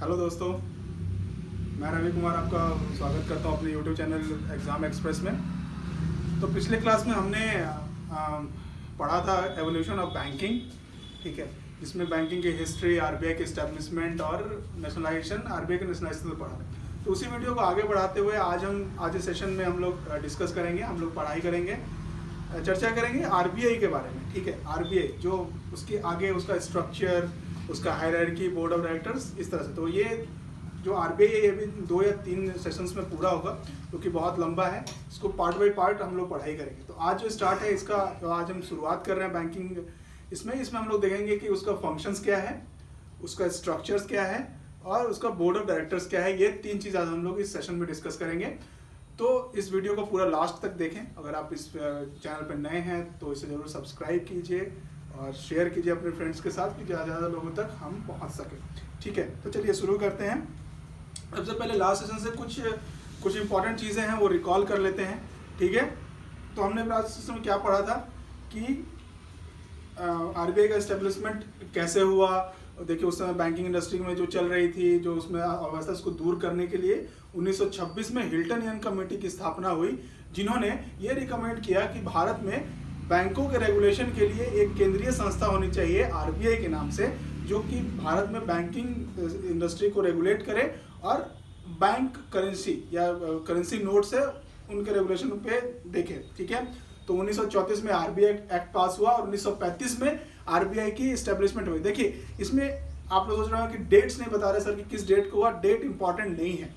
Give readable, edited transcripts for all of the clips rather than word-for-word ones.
Hello दोस्तों, मैं रवि कुमार आपका स्वागत करता हूं अपने यूट्यूब चैनल एग्ज़ाम एक्सप्रेस में। तो पिछले क्लास में हमने पढ़ा था एवोल्यूशन ऑफ बैंकिंग, ठीक है, जिसमें बैंकिंग की हिस्ट्री, आरबीआई के इस्टेब्लिशमेंट और नेशनलाइजेशन, आरबीआई के नेशनलाइजेशन से पढ़ा। तो उसी वीडियो को आगे बढ़ाते हुए आज इस सेशन में हम लोग डिस्कस करेंगे, हम लोग पढ़ाई करेंगे, चर्चा करेंगे आरबीआई के बारे में, ठीक है। आरबीआई जो उसके आगे उसका स्ट्रक्चर, उसका हायरार्की, बोर्ड ऑफ डायरेक्टर्स, इस तरह से। तो ये जो आरबीआई है ये भी 2 या 3 सेशंस में पूरा होगा, क्योंकि बहुत लंबा है। इसको पार्ट बाय पार्ट हम लोग पढ़ाई करेंगे। तो आज जो स्टार्ट है इसका, आज हम शुरुआत कर रहे हैं बैंकिंग इसमें हम लोग देखेंगे कि उसका फंक्शंस क्या है, उसका स्ट्रक्चर्स क्या है और उसका बोर्ड ऑफ डायरेक्टर्स क्या है। ये 3 चीज़ आज हम लोग इस सेशन में डिस्कस करेंगे। तो इस वीडियो को पूरा लास्ट तक देखें। अगर आप इस चैनल पर नए हैं तो इसे ज़रूर सब्सक्राइब कीजिए और शेयर कीजिए अपने फ्रेंड्स के साथ कि ज़्यादा से ज़्यादा लोगों तक हम पहुंच सकें, ठीक है। तो चलिए शुरू करते हैं। सबसे पहले लास्ट सेशन से कुछ इंपॉर्टेंट चीज़ें हैं वो रिकॉल कर लेते हैं, ठीक है। तो हमने लास्ट सेशन में क्या पढ़ा था कि आरबीआई का एस्टेब्लिशमेंट कैसे हुआ। देखिए उस समय बैंकिंग इंडस्ट्री में जो चल रही थी, जो उसमें अवस्था, उसको दूर करने के लिए 1926 में हिल्टन यंग कमेटी की स्थापना हुई, जिन्होंने ये रिकमेंड किया कि भारत में बैंकों के रेगुलेशन के लिए एक केंद्रीय संस्था होनी चाहिए आरबीआई के नाम से, जो कि भारत में बैंकिंग इंडस्ट्री को रेगुलेट करे और बैंक करेंसी या करेंसी नोट से उनके रेगुलेशन पे देखे, ठीक है। तो 1934 में आरबीआई एक्ट पास हुआ और 1935 में आरबीआई की एस्टेब्लिशमेंट हुई। देखिए इसमें आप लोग सोच रहे हो कि डेट्स नहीं बता रहे सर कि किस डेट को हुआ। डेट इंपॉर्टेंट नहीं है।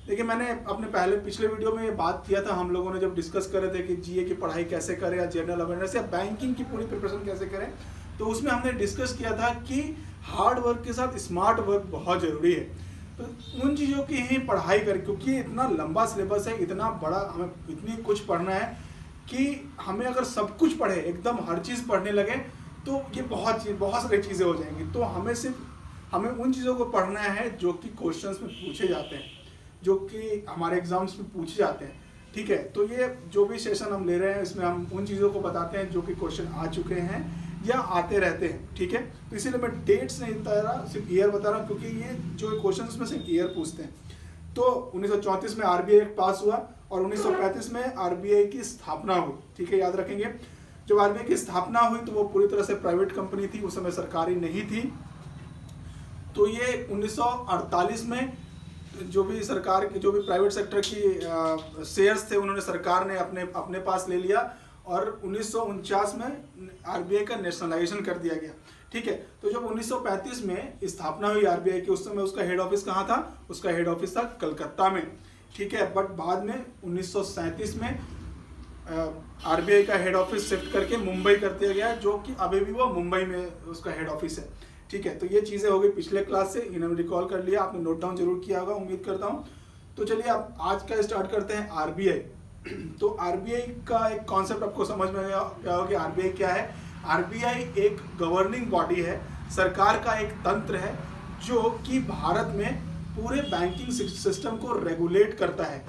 देखिए मैंने अपने पिछले वीडियो में ये बात किया था, हम लोगों ने जब डिस्कस कर रहे थे कि जीए की पढ़ाई कैसे करें या जनरल अवेयरनेस या बैंकिंग की पूरी प्रिपरेशन कैसे करें, तो उसमें हमने डिस्कस किया था कि हार्ड वर्क के साथ स्मार्ट वर्क बहुत जरूरी है। तो उन चीज़ों की ही पढ़ाई करें, क्योंकि इतना लंबा सिलेबस है, इतना बड़ा, हमें इतनी कुछ पढ़ना है कि हमें अगर सब कुछ पढ़े, एकदम हर चीज़ पढ़ने लगे तो ये बहुत सारी चीज़ें हो जाएंगी। तो हमें उन चीज़ों को पढ़ना है जो कि क्वेश्चंस में पूछे जाते हैं, जो कि हमारे एग्जाम्स में पूछे जाते हैं, ठीक है। तो ये जो भी सेशन हम ले रहे हैं इसमें हम उन चीज़ों को बताते हैं जो कि क्वेश्चन आ चुके हैं या आते रहते हैं, ठीक है। तो इसीलिए मैं डेट्स नहीं बता रहा, सिर्फ ईयर बता रहा हूँ, क्योंकि ये जो क्वेश्चन में सिर्फ ईयर पूछते हैं। तो 1934 में आरबीआई एक्ट पास हुआ और 1935 में आरबीआई की स्थापना हुई, ठीक है, याद रखेंगे। जब आरबीआई की स्थापना हुई तो वो पूरी तरह से प्राइवेट कंपनी थी, उस समय सरकारी नहीं थी। तो ये 1948 में जो भी सरकार की, जो भी प्राइवेट सेक्टर की शेयर्स थे, उन्होंने सरकार ने अपने पास ले लिया और 1949 में आरबीआई का नेशनलाइजेशन कर दिया गया, ठीक है। तो जब 1935 में स्थापना हुई आरबीआई की, उस समय उसका हेड ऑफिस कहाँ था? उसका हेड ऑफिस था कलकत्ता में, ठीक है। बट बाद में 1937 में आरबीआई का हेड ऑफिस शिफ्ट करके मुंबई कर दिया गया, जो कि अभी भी वो मुंबई में उसका हेड ऑफिस है, ठीक है। तो ये चीज़ें हो गई पिछले क्लास से, इन्हें रिकॉल कर लिया, आपने नोट डाउन जरूर किया होगा, उम्मीद करता हूँ। तो चलिए आप आज का स्टार्ट करते हैं आरबीआई। तो आरबीआई का एक कॉन्सेप्ट आपको समझ में आया होगा कि आरबीआई क्या है। आरबीआई एक गवर्निंग बॉडी है, सरकार का एक तंत्र है, जो कि भारत में पूरे बैंकिंग सिस्टम को रेगुलेट करता है।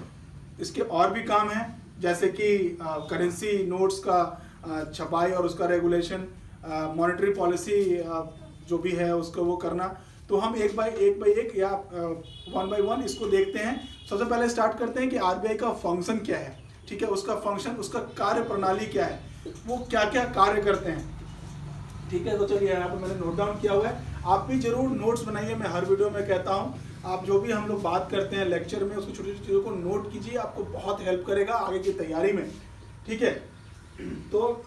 इसके और भी काम हैं, जैसे कि करेंसी नोट्स का छपाई और उसका रेगुलेशन, मॉनेटरी पॉलिसी जो भी है उसको वो करना। तो हम एक बाय एक या 1 by 1 इसको देखते हैं। सबसे पहले स्टार्ट करते हैं कि आरबीआई का फंक्शन क्या है, ठीक है, उसका फंक्शन, उसका कार्य प्रणाली क्या है, वो क्या क्या कार्य करते हैं, ठीक है। तो चलिए यहाँ पे मैंने नोट डाउन किया हुआ है, आप भी जरूर नोट्स बनाइए। मैं हर वीडियो में कहता हूँ, आप जो भी हम लोग बात करते हैं लेक्चर में, उसकी छोटी छोटी चीज़ों को नोट कीजिए, आपको बहुत हेल्प करेगा आगे की तैयारी में, ठीक है। तो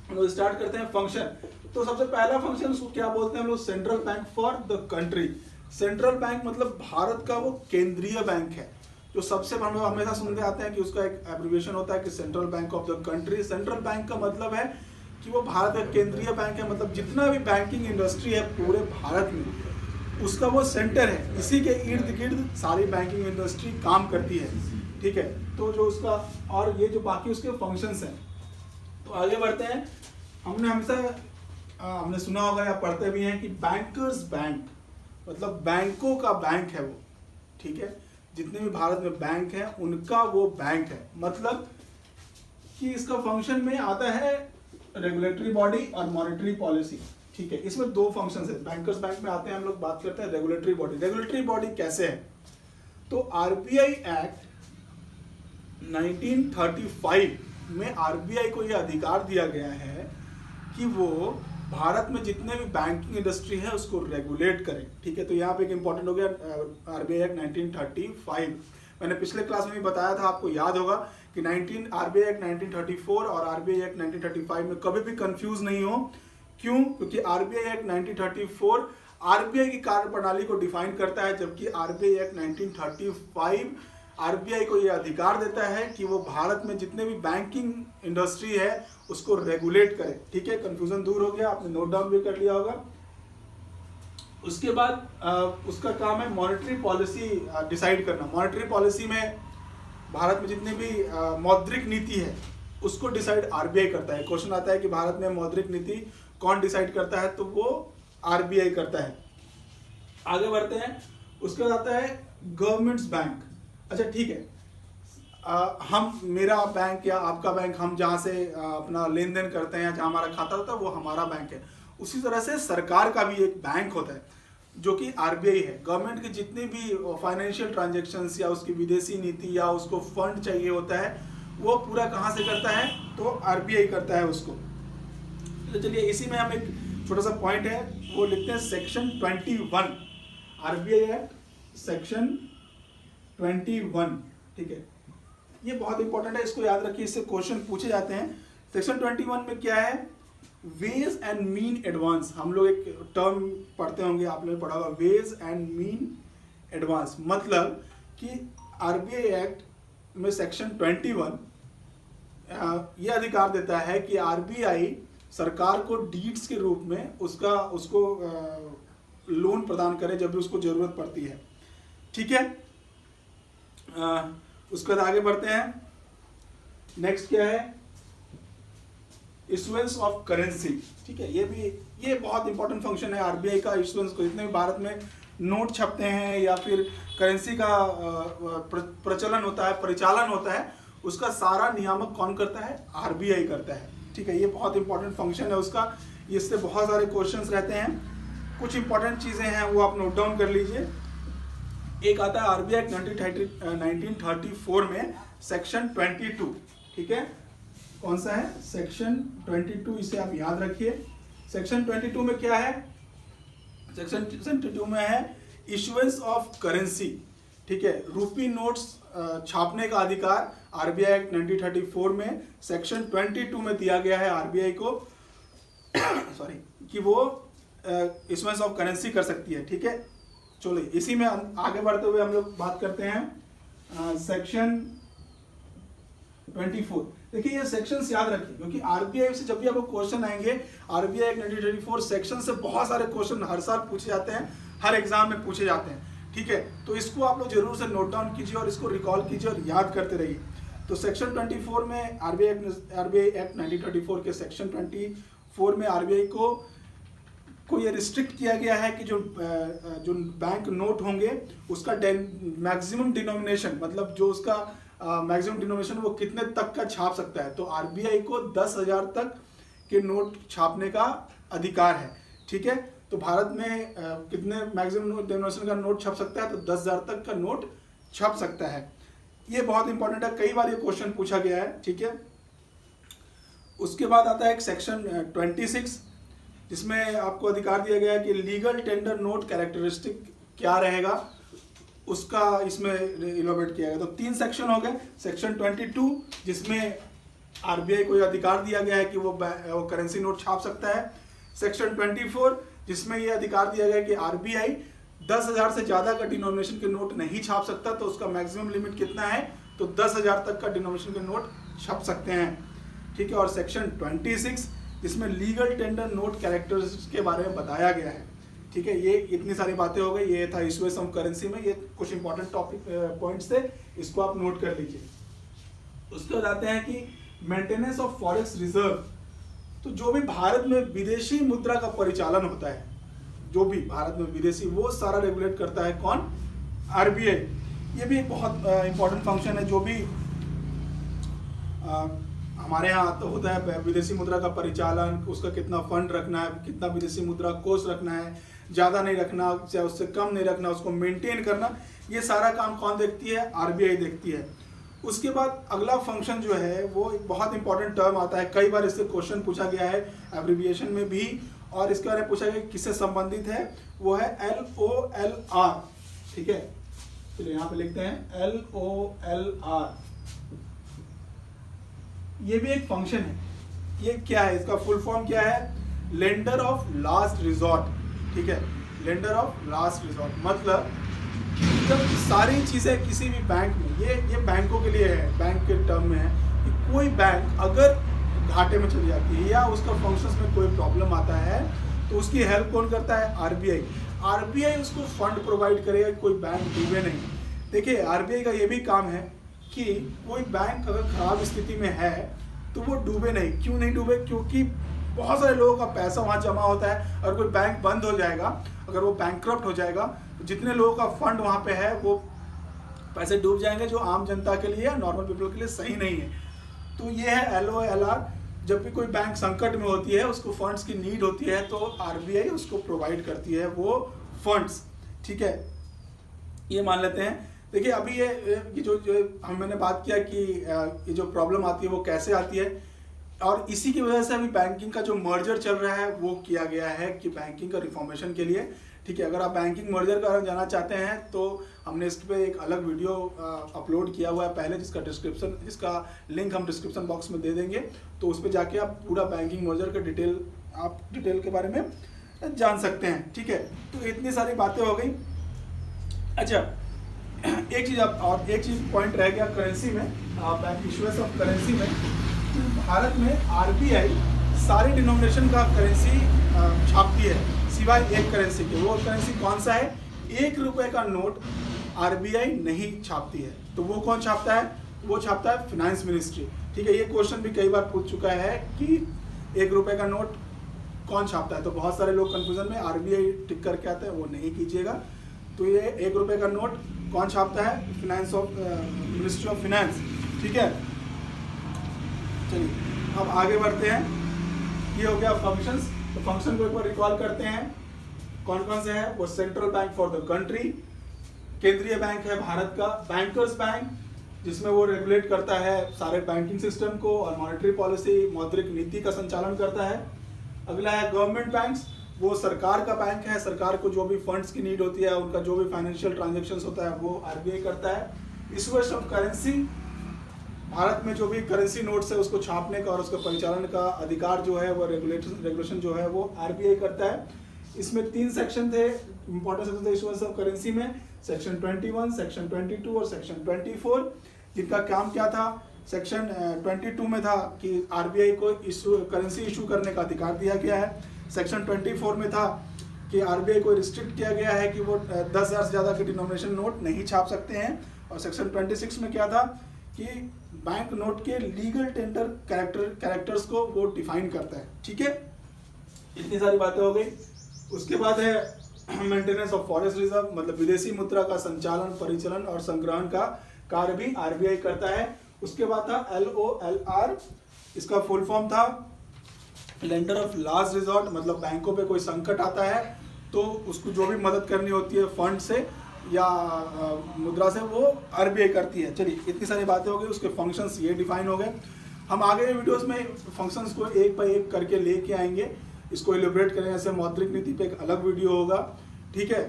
स्टार्ट करते हैं फंक्शन। तो सबसे पहला फंक्शन उसको क्या बोलते हैं हम लोग? Central bank for the country. Central bank मतलब भारत का वो केंद्रीय बैंक है, जो सबसे हम लोग हमेशा सुनते आते हैं कि उसका एक एब्रिविएशन होता है कि central bank of the country. Central bank का मतलब है कि वो भारत का केंद्रीय बैंक है, मतलब जितना भी बैंकिंग इंडस्ट्री है पूरे भारत में, उसका वो सेंटर है, इसी के इर्द गिर्द सारी बैंकिंग इंडस्ट्री काम करती है, ठीक है। तो जो उसका और ये जो बाकी उसके फंक्शंस हैं। तो आगे बढ़ते हैं। हमने सुना होगा या पढ़ते भी हैं कि बैंकर्स बैंक मतलब बैंकों का बैंक है वो, ठीक है। जितने भी भारत में बैंक हैं उनका वो बैंक है, मतलब कि इसका फंक्शन में आता है रेगुलेटरी बॉडी और मॉनेटरी पॉलिसी, ठीक है, इसमें दो फंक्शंस है। बैंकर्स बैंक में आते हैं हम लोग, बात करते हैं रेगुलेटरी बॉडी। रेगुलेटरी बॉडी कैसे है? तो आरबीआई एक्ट 1935 में आरबीआई को यह अधिकार दिया गया है कि वो भारत में जितने भी बैंकिंग इंडस्ट्री है उसको रेगुलेट करें। ठीक है, तो यहाँ पे एक इंपॉर्टेंट हो गया आरबीआई एक्ट 1935। मैंने पिछले क्लास में भी बताया था, आपको याद होगा कि आरबीआई एक्ट 1934 और आरबीआई एक्ट 1935 में कभी भी कंफ्यूज नहीं हो। क्यों? क्योंकि आरबीआई एक्ट 1934 आरबीआई की कार्य प्रणाली को डिफाइन करता है, जबकि आरबीआई एक्ट 1935 आरबीआई को यह अधिकार देता है कि वो भारत में जितने भी बैंकिंग इंडस्ट्री है उसको रेगुलेट करे। ठीक है, कंफ्यूजन दूर हो गया, आपने नोट डाउन भी कर लिया होगा। उसके बाद उसका काम है मॉनेटरी पॉलिसी डिसाइड करना। मॉनेटरी पॉलिसी में भारत में जितनी भी मौद्रिक नीति है उसको डिसाइड आरबीआई करता है। क्वेश्चन आता है कि भारत में मौद्रिक नीति कौन डिसाइड करता है, तो वो आरबीआई करता है। आगे बढ़ते हैं, उसके बाद आता है गवर्नमेंट्स बैंक। अच्छा ठीक है, हम, मेरा बैंक या आपका बैंक, हम जहाँ से अपना लेन देन करते हैं, जहाँ हमारा खाता होता है वो हमारा बैंक है। उसी तरह से सरकार का भी एक बैंक होता है जो कि आरबीआई है। गवर्नमेंट की जितनी भी फाइनेंशियल ट्रांजैक्शंस या उसकी विदेशी नीति या उसको फंड चाहिए होता है वो पूरा कहाँ से करता है, तो आरबीआई करता है उसको। तो चलिए इसी में हम एक छोटा सा पॉइंट है वो लिखते हैं, सेक्शन 21 आरबीआई एक्ट सेक्शन 21। ठीक है, ये बहुत इंपॉर्टेंट है, इसको याद रखिए, इससे क्वेश्चन पूछे जाते हैं। सेक्शन 21 में क्या है? Ways and mean advance. हम लोग एक टर्म पढ़ते होंगे, आप लोगों ने पढ़ा होगा, वेज एंड मीन एडवांस। मतलब कि आरबीआई एक्ट में सेक्शन 21 ये अधिकार देता है कि आरबीआई सरकार को डीड्स के रूप में उसको लोन प्रदान करे जब भी उसको जरूरत पड़ती है। ठीक है, उसके बाद आगे बढ़ते हैं। नेक्स्ट क्या है? Issuance of currency. ठीक है, ये बहुत इंपॉर्टेंट फंक्शन है आरबीआई का। इशुएंस को, जितने भी भारत में नोट छपते हैं या फिर करेंसी का प्रचलन होता है, परिचालन होता है, उसका सारा नियामक कौन करता है? आरबीआई करता है। ठीक है, ये बहुत इंपॉर्टेंट फंक्शन है उसका, इससे बहुत सारे क्वेश्चंस रहते हैं। कुछ इंपॉर्टेंट चीजें हैं वो आप नोट डाउन कर लीजिए। एक आता है आरबीआई एक्ट 1934 में सेक्शन 22। ठीक है, कौन सा है? सेक्शन 22, इसे आप याद रखिए। सेक्शन 22 में क्या है? सेक्शन 22 में है इशुएंस ऑफ करेंसी। ठीक है, रूपी नोट्स छापने का अधिकार आरबीआई एक्ट 1934 में सेक्शन 22 में दिया गया है आरबीआई को सॉरी, कि वो इशुएंस ऑफ करेंसी कर सकती है। ठीक है, चलिए इसी में आगे बढ़ते हुए हम लोग बात करते हैं सेक्शन 24। देखिए ये सेक्शंस याद रखिए, क्योंकि आरबीआई से जब भी आपको क्वेश्चन आएंगे, आरबीआई एक्ट 1934 सेक्शन से बहुत सारे क्वेश्चन हर साल पूछे जाते हैं, हर एग्जाम में पूछे जाते हैं। ठीक है, तो इसको आप लोग जरूर से नोट डाउन कीजिए और इसको रिकॉल कीजिए और याद करते रहिए। तो सेक्शन 24 में आरबीआई एक्ट 1934 के सेक्शन 24 में आरबीआई को ये रिस्ट्रिक्ट किया गया है कि जो बैंक नोट होंगे उसका मैक्सिमम डिनोमिनेशन, मतलब जो उसका मैक्सिमम डिनोमिनेशन वो कितने तक का छाप सकता है। तो आरबीआई को 10,000 तक के नोट छापने का अधिकार है। ठीक है, तो भारत में कितने मैक्सिमम डिनोमिनेशन का नोट छप सकता है? तो 10,000 तक का नोट छप सकता है। ये बहुत इंपॉर्टेंट है, कई बार ये क्वेश्चन पूछा गया है। ठीक है, उसके बाद आता है एक सेक्शन 26 जिसमें आपको अधिकार दिया गया है कि लीगल टेंडर नोट कैरेक्टरिस्टिक क्या रहेगा, उसका इसमें इलोबरेट किया गया। तो 3 सेक्शन हो गए। सेक्शन 22 जिसमें आरबीआई को अधिकार दिया गया है कि वो करेंसी नोट छाप सकता है। सेक्शन 24 जिसमें ये अधिकार दिया गया है कि आरबीआई 10,000 से ज़्यादा का डिनोमिनेशन के नोट नहीं छाप सकता, तो उसका मैक्सिमम लिमिट कितना है? तो 10,000 तक का डिनोमिनेशन के नोट छप सकते हैं। ठीक है, और सेक्शन 26 जिसमें लीगल टेंडर नोट कैरेक्टरिस्टिक्स के बारे में बताया गया है। ठीक है, ये इतनी सारी बातें हो गई। ये था इशुएंस ऑफ करेंसी में, ये कुछ इंपॉर्टेंट टॉपिक पॉइंट्स थे, इसको आप नोट कर लीजिए। उसके बाद आते हैं कि मेंटेनेंस ऑफ फॉरेक्स रिजर्व। तो जो भी भारत में विदेशी मुद्रा का परिचालन होता है, जो भी भारत में विदेशी, वो सारा रेगुलेट करता है कौन? आरबीआई। ये भी एक बहुत इंपॉर्टेंट फंक्शन है। जो भी हमारे यहाँ तो होता है विदेशी मुद्रा का परिचालन, उसका कितना फंड रखना है, कितना विदेशी मुद्रा कोष रखना है, ज़्यादा नहीं रखना, चाहे उससे कम नहीं रखना, उसको मेंटेन करना, ये सारा काम कौन देखती है? आरबीआई देखती है। उसके बाद अगला फंक्शन जो है वो एक बहुत इंपॉर्टेंट टर्म आता है, कई बार इससे क्वेश्चन पूछा गया है एब्रिविएशन में भी, और इसके बारे में पूछा गया किससे संबंधित है, वो है LOLR। ठीक है, चलिए यहाँ पे लिखते हैं LOLR। ये भी एक फंक्शन है। ये क्या है? इसका फुल फॉर्म क्या है? Lender of last resort. ठीक है, लेंडर ऑफ लास्ट रिजॉर्ट मतलब जब सारी चीजें किसी भी बैंक में, ये बैंकों के लिए है, बैंक के टर्म में है कि कोई बैंक अगर घाटे में चली जाती है या उसका फंक्शंस में कोई प्रॉब्लम आता है तो उसकी हेल्प कौन करता है? आरबीआई। आरबीआई उसको फंड प्रोवाइड करेगा, कोई बैंक डूबे नहीं। देखिए, आरबीआई का ये भी काम है कि कोई बैंक अगर खराब स्थिति में है तो वो डूबे नहीं। क्यों नहीं डूबे? क्योंकि बहुत सारे लोगों का पैसा वहाँ जमा होता है, और कोई बैंक बंद हो जाएगा, अगर वो बैंकक्रप्ट हो जाएगा, तो जितने लोगों का फंड वहाँ पे है वो पैसे डूब जाएंगे, जो आम जनता के लिए या नॉर्मल पीपल के लिए सही नहीं है। तो ये है LOLR। जब भी कोई बैंक संकट में होती है, उसको फंड्स की नीड होती है, तो आरबीआई उसको प्रोवाइड करती है वो फंड्स। ठीक है, ये मान लेते हैं। देखिए, अभी ये जो मैंने बात किया कि ये जो प्रॉब्लम आती है वो कैसे आती है, और इसी की वजह से अभी बैंकिंग का जो मर्जर चल रहा है वो किया गया है कि बैंकिंग का रिफॉर्मेशन के लिए। ठीक है, अगर आप बैंकिंग मर्जर का जानना चाहते हैं तो हमने इस पे एक अलग वीडियो अपलोड किया हुआ है पहले, जिसका लिंक हम डिस्क्रिप्शन बॉक्स में दे देंगे, तो उस पर जाके आप पूरा बैंकिंग मर्जर का डिटेल के बारे में जान सकते हैं। ठीक है, तो इतनी सारी बातें हो गई। अच्छा, एक चीज पॉइंट रह गया करेंसी में, बैंक इशुएंस ऑफ करेंसी में। भारत में आरबीआई सारी डिनोमिनेशन का करेंसी छापती है सिवाय एक करेंसी के। वो करेंसी कौन सा है? 1 रुपए का नोट आरबीआई नहीं छापती है। तो वो कौन छापता है? वो छापता है फाइनेंस मिनिस्ट्री। ठीक है, ये क्वेश्चन भी कई बार पूछ चुका है कि 1 रुपए का नोट कौन छापता है, तो बहुत सारे लोग कंफ्यूजन में आरबीआई टिक करके आते हैं, वो नहीं कीजिएगा। तो ये 1 रुपए का नोट कौन छापता है? Ministry of finance. ठीक है, चलिए अब आगे बढ़ते हैं। ये हो गया फंक्शंस। तो फंक्शन को एक बार रिकॉल करते हैं, कौन कौन से है? वो central bank for the country, केंद्रीय बैंक है भारत का। बैंकर्स बैंक, जिसमें वो रेगुलेट करता है सारे बैंकिंग सिस्टम को और मॉनेटरी पॉलिसी, मौद्रिक नीति का संचालन करता है। अगला है गवर्नमेंट बैंक्स, वो सरकार का बैंक है, सरकार को जो भी फंड्स की नीड होती है, उनका जो भी फाइनेंशियल ट्रांजेक्शंस होता है वो आरबीआई करता है। इशुएंस ऑफ करेंसी, भारत में जो भी करेंसी नोट्स है उसको छापने का और उसके परिचालन का अधिकार जो है वो रेगुलेशन जो है वो आरबीआई करता है। इसमें 3 सेक्शन थे, इंपॉर्टेंट सेक्शन थे इशुएंस ऑफ करेंसी में, सेक्शन 21, सेक्शन 22 और सेक्शन 24, जिनका काम क्या था? सेक्शन 22 में था कि आरबीआई को करेंसी इशू करने का अधिकार दिया गया है। सेक्शन 24 में था कि आरबीआई को रिस्ट्रिक्ट किया गया है कि वो 10,000 से ज़्यादा के डिनोमिनेशन नोट नहीं छाप सकते हैं। और सेक्शन 26 में क्या था कि बैंक नोट के लीगल टेंडर कैरेक्टर्स को वो डिफाइन करता है। ठीक है, इतनी सारी बातें हो गई। उसके बाद है मेंटेनेंस ऑफ फॉरेस्ट रिजर्व, मतलब विदेशी मुद्रा का संचालन, परिचालन और संग्रहण का कार्य भी आरबीआई करता है। उसके बाद था LOLR, इसका फुल फॉर्म था लेंडर ऑफ लास्ट रिजॉर्ट, मतलब बैंकों पे कोई संकट आता है तो उसको जो भी मदद करनी होती है फंड से या मुद्रा से, वो आरबीआई करती है। चलिए, इतनी सारी बातें हो गई, उसके फंक्शंस ये डिफाइन हो गए। हम आगे वीडियोस में फंक्शंस को एक बाय एक करके लेके आएंगे, इसको एलिब्रेट करेंगे। जैसे मौद्रिक नीति पे एक अलग वीडियो होगा, ठीक है,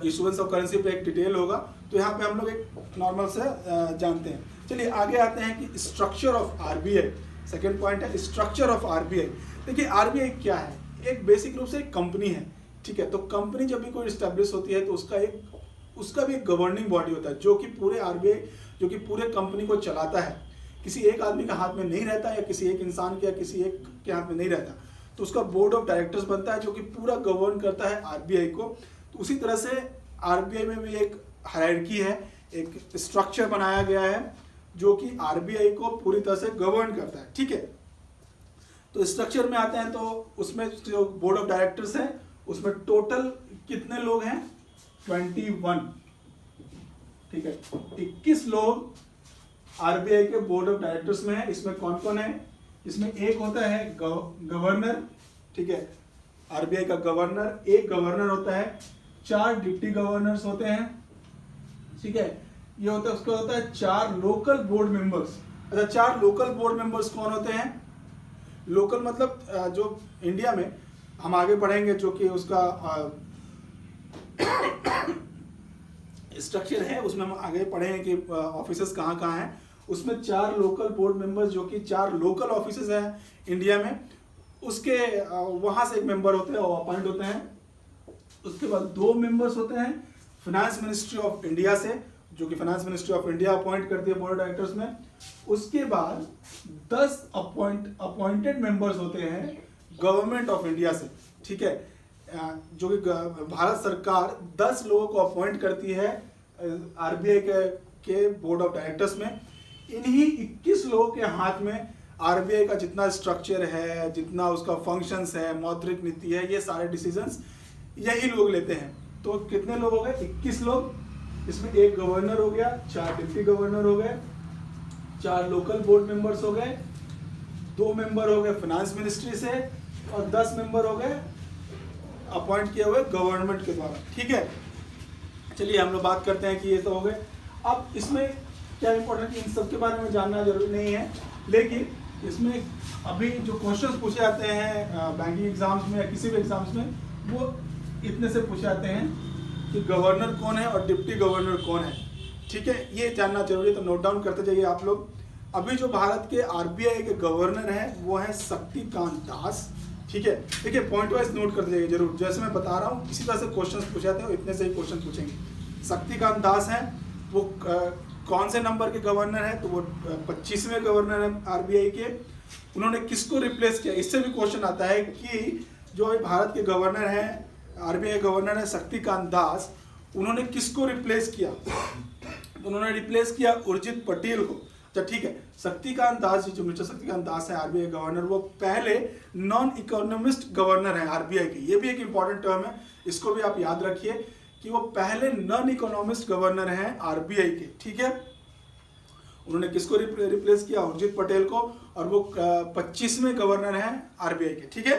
इशुएंस ऑफ करेंसी पे एक डिटेल होगा। तो यहाँ पे हम लोग एक नॉर्मल से जानते हैं। चलिए आगे आते हैं कि structure of RBI. Second point है स्ट्रक्चर ऑफ आरबीआई। देखिए, आरबीआई क्या है? एक बेसिक रूप से एक कंपनी है। ठीक है, तो कंपनी जब भी कोई स्टैब्लिश होती है तो उसका भी एक गवर्निंग बॉडी होता है जो कि पूरे आरबीआई, जो कि पूरे कंपनी को चलाता है। किसी एक आदमी का हाथ में नहीं रहता, या किसी एक इंसान के या किसी एक के हाथ में नहीं रहता, तो उसका बोर्ड ऑफ डायरेक्टर्स बनता है जो कि पूरा गवर्न करता है आरबीआई को। तो उसी तरह से आरबीआई में भी एक हायरार्की है, एक स्ट्रक्चर बनाया गया है जो कि आरबीआई को पूरी तरह से गवर्न करता है। ठीक है, तो स्ट्रक्चर में आते हैं तो उसमें जो बोर्ड ऑफ डायरेक्टर्स है उसमें टोटल कितने लोग हैं? 21। ठीक है, 21 लोग आरबीआई के बोर्ड ऑफ डायरेक्टर्स में है। इसमें कौन कौन है? इसमें एक होता है गवर्नर, ठीक है, आरबीआई का गवर्नर, एक गवर्नर होता है, 4 डिप्टी गवर्नर्स होते हैं, ठीक है, ये होता है, उसका होता है 4 लोकल बोर्ड मेंबर्स। अच्छा, 4 लोकल बोर्ड मेंबर्स कौन होते हैं? लोकल मतलब जो इंडिया में हम आगे बढ़ेंगे, जो कि उसका स्ट्रक्चर है, उसमें हम आगे पढ़ेंगे कि ऑफिसेस कहाँ कहाँ हैं। उसमें 4 लोकल बोर्ड मेंबर्स, जो कि 4 लोकल ऑफिसेस हैं इंडिया में, उसके वहाँ से एक मेंबर होते हैं और अपॉइंट होते हैं। उसके बाद 2 मेंबर्स होते हैं फाइनेंस मिनिस्ट्री ऑफ इंडिया से, जो कि finance ministry of India appoint करती है बोर्ड ऑफ डायरेक्टर्स में। उसके बाद 10 अपॉइंटेड मेंबर्स होते हैं गवर्नमेंट ऑफ इंडिया से, ठीक है, जो कि भारत सरकार 10 लोगों को अपॉइंट करती है आरबीआई के बोर्ड ऑफ डायरेक्टर्स में। इन्हीं 21 लोगों के हाथ में आरबीआई का जितना स्ट्रक्चर है, जितना उसका फंक्शंस है, मौद्रिक नीति है, ये सारे डिसीजंस यही लोग लेते हैं। तो कितने लोग हो गए? 21 लोग। इसमें एक गवर्नर हो गया, 4 डिप्टी गवर्नर हो गए, 4 लोकल बोर्ड मेंबर्स हो गए, 2 मेंबर हो गए फाइनेंस मिनिस्ट्री से, और 10 मेंबर हो गए अपॉइंट किए हुए गवर्नमेंट के द्वारा, ठीक है। चलिए हम लोग बात करते हैं कि ये तो हो गए। अब इसमें क्या इंपॉर्टेंट, इन सब के बारे में जानना जरूरी नहीं है, लेकिन इसमें अभी जो क्वेश्चंस पूछे जाते हैं बैंकिंग एग्जाम्स में या किसी भी एग्जाम्स में, वो इतने से पूछे जाते हैं कि गवर्नर कौन है और डिप्टी गवर्नर कौन है, ठीक है, ये जानना जरूरी है। तो नोट डाउन करते जाइए आप लोग। अभी जो भारत के आरबीआई के गवर्नर हैं वो है शक्तिकांत दास, ठीक है। देखिए पॉइंट वाइज नोट करते जाइए जरूर, जैसे मैं बता रहा हूँ इसी तरह से क्वेश्चंस पूछे जाते हैं, इतने से ही क्वेश्चन पूछेंगे। शक्तिकांत दास हैं, वो कौन से नंबर के गवर्नर हैं? तो वो 25वें गवर्नर हैं आरबीआई के। उन्होंने किसको रिप्लेस किया? इससे भी क्वेश्चन आता है कि जो भारत के गवर्नर हैं, आरबीआई गवर्नर है शक्तिकांत दास, उन्होंने किसको रिप्लेस किया? तो उन्होंने रिप्लेस किया उर्जित पटेल को। अच्छा ठीक है, शक्तिकांत दास जी, जो मिस्टर शक्तिकांत दास है आरबीआई गवर्नर, वो पहले नॉन इकोनॉमिस्ट गवर्नर है आरबीआई के। ये भी एक इंपॉर्टेंट टर्म है, इसको भी आप याद रखिए कि वो पहले नॉन इकोनॉमिस्ट गवर्नर हैं आरबीआई के, ठीक है। उन्होंने किसको रिप्लेस किया? उर्जित पटेल को, और वो 25वें गवर्नर हैं आरबीआई के, ठीक है।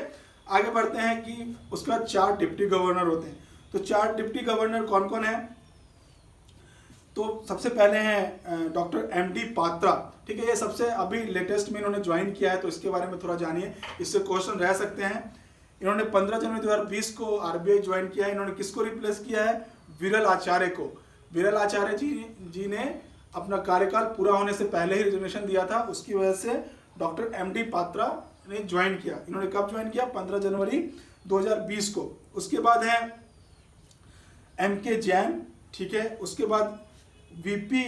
आगे बढ़ते हैं कि उसके बाद 4 डिप्टी गवर्नर होते हैं। तो 4 डिप्टी गवर्नर कौन कौन है? तो सबसे पहले हैं डॉक्टर एमडी पात्रा, ठीक है, ये सबसे अभी लेटेस्ट में इन्होंने ज्वाइन किया है, तो इसके बारे में थोड़ा जानिए, इससे क्वेश्चन रह सकते हैं। इन्होंने 15 जनवरी 2020 को आरबीआई ज्वाइन किया है। इन्होंने किसको रिप्लेस किया है? विरल आचार्य को। विरल आचार्य जी ने अपना कार्यकाल पूरा होने से पहले ही रिजिग्नेशन दिया था, उसकी वजह से डॉक्टर एमडी पात्रा ने ज्वाइन किया। इन्होंने कब ज्वाइन किया? 15 जनवरी 2020 को। उसके बाद है एमके जैन, ठीक है, उसके बाद वीपी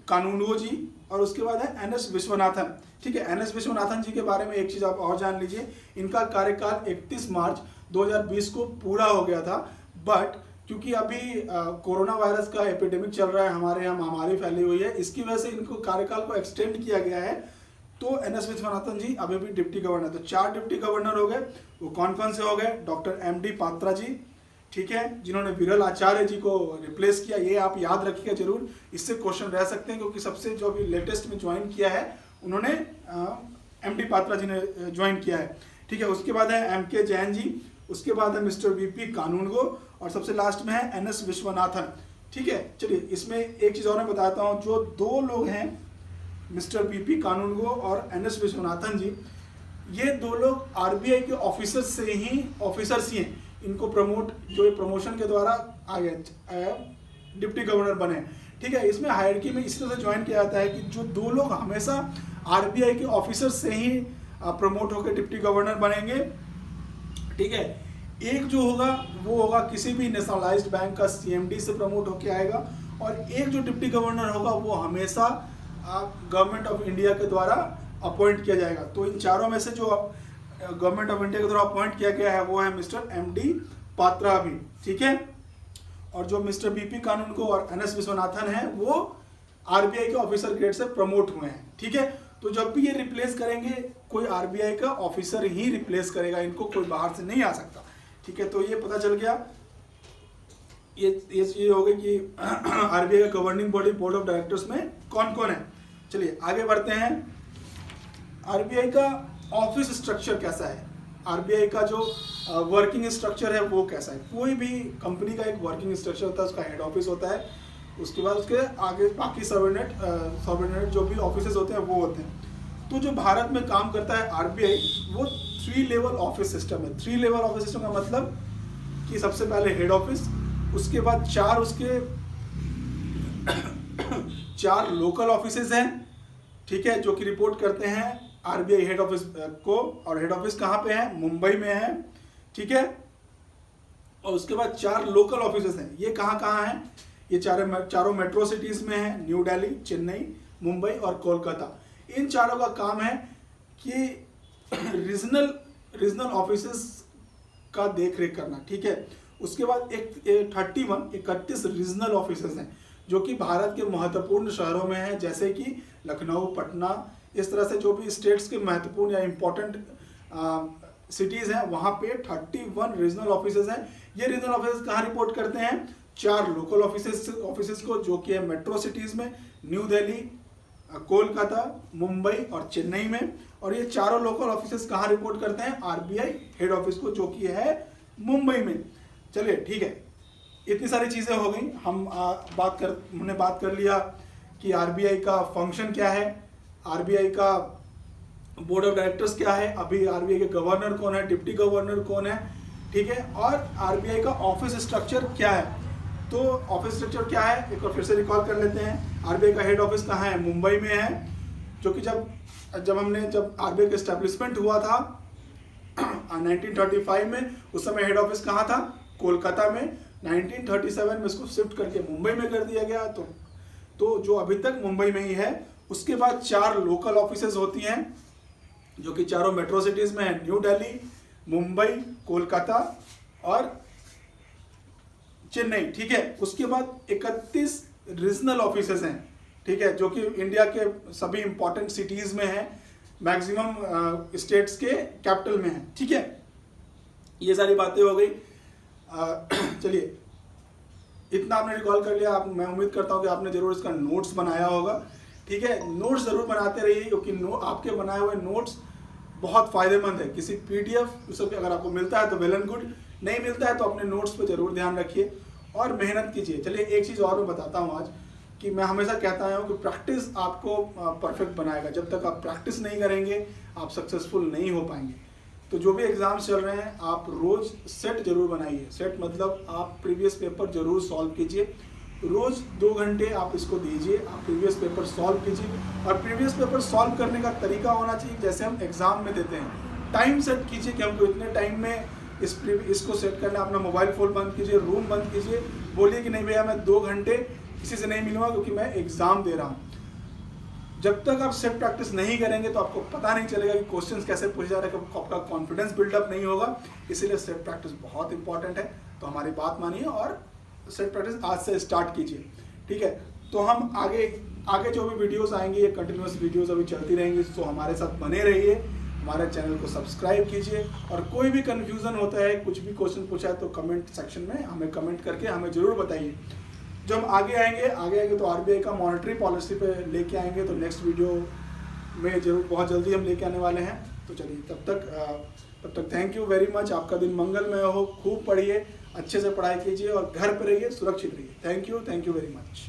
कानूनगो जी, और उसके बाद है एनएस विश्वनाथन, ठीक है। एनएस विश्वनाथन जी के बारे में एक चीज आप और जान लीजिए, इनका कार्यकाल 31 मार्च 2020 को पूरा हो गया था, बट क्योंकि अभी कोरोना वायरस का एपिडेमिक चल रहा है, हमारे यहाँ महामारी फैली हुई है, इसकी वजह से इनको कार्यकाल को एक्सटेंड किया गया है। तो एनएस विश्वनाथन जी अभी भी डिप्टी गवर्नर। तो 4 डिप्टी गवर्नर हो गए, वो कौन कौन से हो गए? डॉक्टर एमडी पात्रा जी, ठीक है, जिन्होंने विरल आचार्य जी को रिप्लेस किया। ये आप याद रखिएगा जरूर, इससे क्वेश्चन रह सकते हैं, क्योंकि सबसे जो अभी लेटेस्ट में ज्वाइन किया है उन्होंने एमडी पात्रा जी ने ज्वाइन किया है, ठीक है। उसके बाद है एमके जैन जी, उसके बाद है मिस्टर वीपी कानूनगो, और सबसे लास्ट में है एनएस विश्वनाथन, ठीक है। चलिए इसमें एक चीज और मैं बताता हूँ, जो 2 लोग हैं मिस्टर वीपी कानूनगो और एनएस विश्वनाथन जी, ये 2 लोग आरबीआई के ऑफिसर्स ही हैं। इनको प्रमोशन के द्वारा आगे डिप्टी गवर्नर बने, ठीक है। इसमें हायरार्की में इस तरह से ज्वाइन किया जाता है कि जो 2 लोग हमेशा आरबीआई के ऑफिसर से ही प्रमोट होकर डिप्टी गवर्नर बनेंगे, ठीक है। एक जो होगा वो होगा किसी भी नेशनलाइज्ड बैंक का सीएमडी से प्रमोट होकर आएगा, और एक जो डिप्टी गवर्नर होगा वो हमेशा गवर्नमेंट ऑफ इंडिया के द्वारा अपॉइंट किया जाएगा। तो इन चारों में से जो गवर्नमेंट ऑफ इंडिया के द्वारा अपॉइंट किया गया है वो है मिस्टर एमडी पात्रा भी, ठीक है। और जो मिस्टर बीपी कानूनगो और एनएस विश्वनाथन है वो आरबीआई के ऑफिसर ग्रेड से प्रमोट हुए हैं, ठीक है। तो जब भी ये रिप्लेस करेंगे, कोई आरबीआई का ऑफिसर ही रिप्लेस करेगा इनको, कोई बाहर से नहीं आ सकता, ठीक है। तो ये पता चल गया। ये चीज़ हो गई कि आरबीआई का governing body board of directors में कौन कौन है। चलिए आगे बढ़ते हैं। आरबीआई का ऑफिस स्ट्रक्चर कैसा है, आरबीआई का जो वर्किंग स्ट्रक्चर है वो कैसा है। कोई भी कंपनी का एक वर्किंग स्ट्रक्चर होता है, उसका हेड ऑफिस होता है, उसके बाद उसके आगे बाकी सबऑर्डिनेट जो भी ऑफिसेज होते हैं वो होते हैं। तो जो भारत में काम करता है आरबीआई, वो 3 लेवल ऑफिस सिस्टम है। 3 लेवल ऑफिस सिस्टम का मतलब कि सबसे पहले हेड ऑफिस, उसके बाद 4 लोकल ऑफिसेज हैं, ठीक है, जो कि रिपोर्ट करते हैं आरबीआई हेड ऑफिस को। और हेड ऑफिस कहाँ पे है, मुंबई में है, ठीक है। और उसके बाद 4 लोकल ऑफिसेज हैं। ये कहाँ हैं, ये चारों मेट्रो सिटीज में है, न्यू दिल्ली, चेन्नई, मुंबई और कोलकाता। इन चारों का काम है कि रीजनल ऑफिसेस का देख रेख करना, ठीक है। उसके बाद 31 रीजनल ऑफिसेस हैं जो कि भारत के महत्वपूर्ण शहरों में हैं, जैसे कि लखनऊ, पटना, इस तरह से जो भी स्टेट्स के महत्वपूर्ण या इम्पोर्टेंट सिटीज़ हैं वहाँ पे 31 रीजनल ऑफिसेज हैं। ये रीजनल ऑफिसेज कहाँ रिपोर्ट करते हैं, 4 लोकल ऑफिसेज को, जो कि है मेट्रो सिटीज़ में, न्यू दिल्ली, कोलकाता, मुंबई और चेन्नई में। और ये चारों लोकल ऑफिसेज कहाँ रिपोर्ट करते हैं, आरबीआई हेड ऑफिस को, जो कि है मुंबई में। चलिए ठीक है, इतनी सारी चीज़ें हो गई। हमने बात कर लिया कि आरबीआई का फंक्शन क्या है, आरबीआई का बोर्ड ऑफ डायरेक्टर्स क्या है, अभी आरबीआई के गवर्नर कौन है, डिप्टी गवर्नर कौन है, ठीक है, और आरबीआई का ऑफिस स्ट्रक्चर क्या है। तो ऑफिस स्ट्रक्चर क्या है एक बार फिर से रिकॉल कर लेते हैं। आरबीआई का हेड ऑफिस कहाँ है, मुंबई में है, जो कि जब आरबीआई का एस्टेब्लिशमेंट हुआ था 1935 में, उस समय हेड ऑफिस कहाँ था, कोलकाता में। 1937 में इसको शिफ्ट करके मुंबई में कर दिया गया, तो जो अभी तक मुंबई में ही है। उसके बाद 4 लोकल ऑफिसेज होती हैं, जो कि चारों मेट्रो सिटीज में है, न्यू दिल्ली, मुंबई, कोलकाता और चेन्नई, ठीक है। उसके बाद 31 रीजनल ऑफिसेज हैं, ठीक है, जो कि इंडिया के सभी इंपॉर्टेंट सिटीज में है, मैक्सिमम स्टेट्स के कैपिटल में है, ठीक है। ये सारी बातें हो गई। चलिए, इतना आपने रिकॉल कर लिया। मैं उम्मीद करता हूँ कि आपने जरूर इसका नोट्स बनाया होगा, ठीक है। नोट्स जरूर बनाते रहिए, क्योंकि आपके बनाए हुए नोट्स बहुत फायदेमंद है। किसी पीडीएफ सब अगर आपको मिलता है तो वेल एंड गुड, नहीं मिलता है तो अपने नोट्स पे जरूर ध्यान रखिए और मेहनत कीजिए। चलिए एक चीज़ और मैं बताता हूँ आज, कि मैं हमेशा कहता आया हूँ कि प्रैक्टिस आपको परफेक्ट बनाएगा। जब तक आप प्रैक्टिस नहीं करेंगे आप सक्सेसफुल नहीं हो पाएंगे। तो जो भी एग्जाम्स चल रहे हैं, आप रोज़ सेट जरूर बनाइए। सेट मतलब आप प्रीवियस पेपर जरूर सॉल्व कीजिए, रोज़ 2 घंटे आप इसको दीजिए, आप प्रीवियस पेपर सॉल्व कीजिए। और प्रीवियस पेपर सॉल्व करने का तरीका होना चाहिए जैसे हम एग्ज़ाम में देते हैं। टाइम सेट कीजिए कि हमको इतने टाइम में इसको सेट करना। अपना मोबाइल फ़ोन बंद कीजिए, रूम बंद कीजिए, बोलिए कि नहीं भैया मैं 2 घंटे किसी से नहीं मिलूँगा क्योंकि मैं एग्ज़ाम दे रहा हूँ। जब तक आप सेट प्रैक्टिस नहीं करेंगे तो आपको पता नहीं चलेगा कि क्वेश्चंस कैसे पूछे जा रहे हैं, आपका कॉन्फिडेंस बिल्डअप नहीं होगा। इसीलिए सेट प्रैक्टिस बहुत इंपॉर्टेंट है। तो हमारी बात मानिए और सेट प्रैक्टिस आज से स्टार्ट कीजिए, ठीक है। तो हम आगे जो भी वीडियोस आएंगे, ये कंटिन्यूस वीडियोस अभी चलती रहेंगी, तो हमारे साथ बने रहिए, हमारे चैनल को सब्सक्राइब कीजिए। और कोई भी कन्फ्यूज़न होता है, कुछ भी क्वेश्चन पूछा है तो कमेंट सेक्शन में हमें कमेंट करके हमें ज़रूर बताइए। जब हम आगे आएंगे तो आरबीआई का मॉनेटरी पॉलिसी पे लेके आएंगे, तो नेक्स्ट वीडियो में जरूर बहुत जल्दी हम लेके आने वाले हैं। तो चलिए तब तक थैंक यू वेरी मच। आपका दिन मंगलमय हो, खूब पढ़िए, अच्छे से पढ़ाई कीजिए और घर पर रहिए, सुरक्षित रहिए। Thank you very much.